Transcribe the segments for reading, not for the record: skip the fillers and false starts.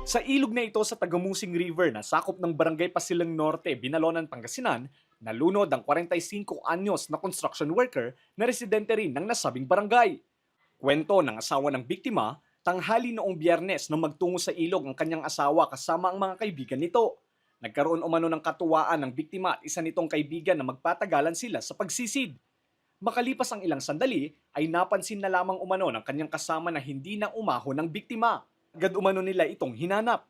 Sa ilog na ito sa Tagamusing River na sakop ng Barangay Pasilang Norte, Binalonan, Pangasinan, nalunod ang 45 anyos na construction worker na residente rin ng nasabing barangay. Kwento ng asawa ng biktima, tanghali noong Biyernes nang magtungo sa ilog ang kanyang asawa kasama ang mga kaibigan nito. Nagkaroon umano ng katuwaan ng biktima at isa nitong kaibigan na magpatagalan sila sa pagsisid. Makalipas ang ilang sandali, ay napansin na lamang umano ng kanyang kasama na hindi na umahon ng biktima. Agad umano nila itong hinanap.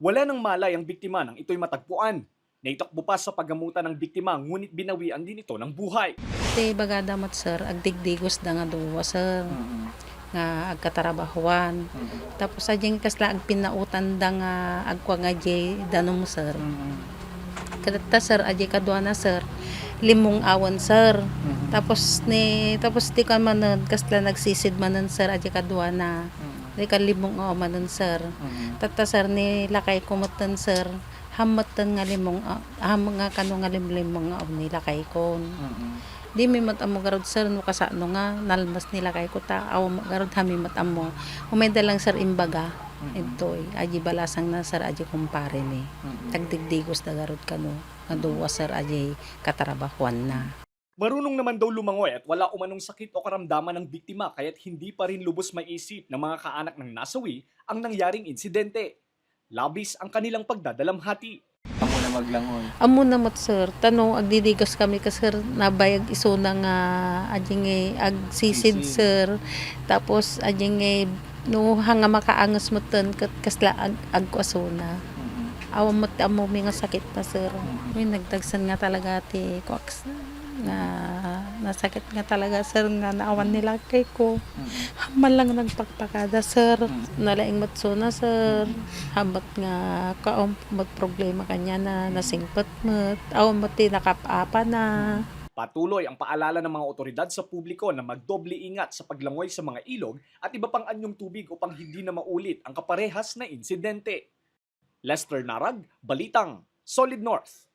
Wala nang malay ang biktima nang ito'y matagpuan. Naitakbo pa sa paggamutan ng biktima ngunit binawian din ito ng buhay. Iti bagada mat sir, agdigdigos da nga duwa sir, nga agkatarabahuan. Tapos adyang kasla agpinautan da nga agkwa nga jay danom sir. Kadata sir, adyay kadwa na sir, limong awan sir. Tapos di ka manan, kasla nagsisid manan sir, adyay kadwa na. Di ka limong awan manan sir. Tata sir, ni lakay kumatan sir, hamatan nga limong, nga kano nga limong awan ni lakay kon. Di mi matamo garod sir no kasano nga nalmas nila kay ko ta aw garod hami matamo umeda lang sir imbaga itoy aji balasang na sir aji kumpare ni tagdigdigos da garod kano nga duwa sir aji katarabahuan na. Marunong naman daw lumangoy at wala umanong sakit o karamdaman ng biktima kaya't hindi pa rin lubos maisip ng mga kaanak ng nasawi ang nangyaring insidente. Labis ang kanilang pagdadalamhati. Ako na maglangoy. Amo na mat sir tanong agdidigas kami ka sir nabayag iso na nga aji agsisid Sisid. sir tapos aji no hanga makaangas mo ten kasla agkwasona. Awam mo amo mi nga sakit na sir. May nagdagsan nga talaga ti koaks nga nasakit nga talaga sir nga naawan nila kay ko. Hamal lang nagpagpakada sir. Nalaing matsuna sir. Habat nga kaom mat problema kanya na nasingpet met. Awam mo ti nakapapa na. Patuloy ang paalala ng mga otoridad sa publiko na magdoble ingat sa paglangoy sa mga ilog at iba pang anyong tubig upang hindi na maulit ang kaparehas na insidente. Lester Narag, Balitang, Solid North.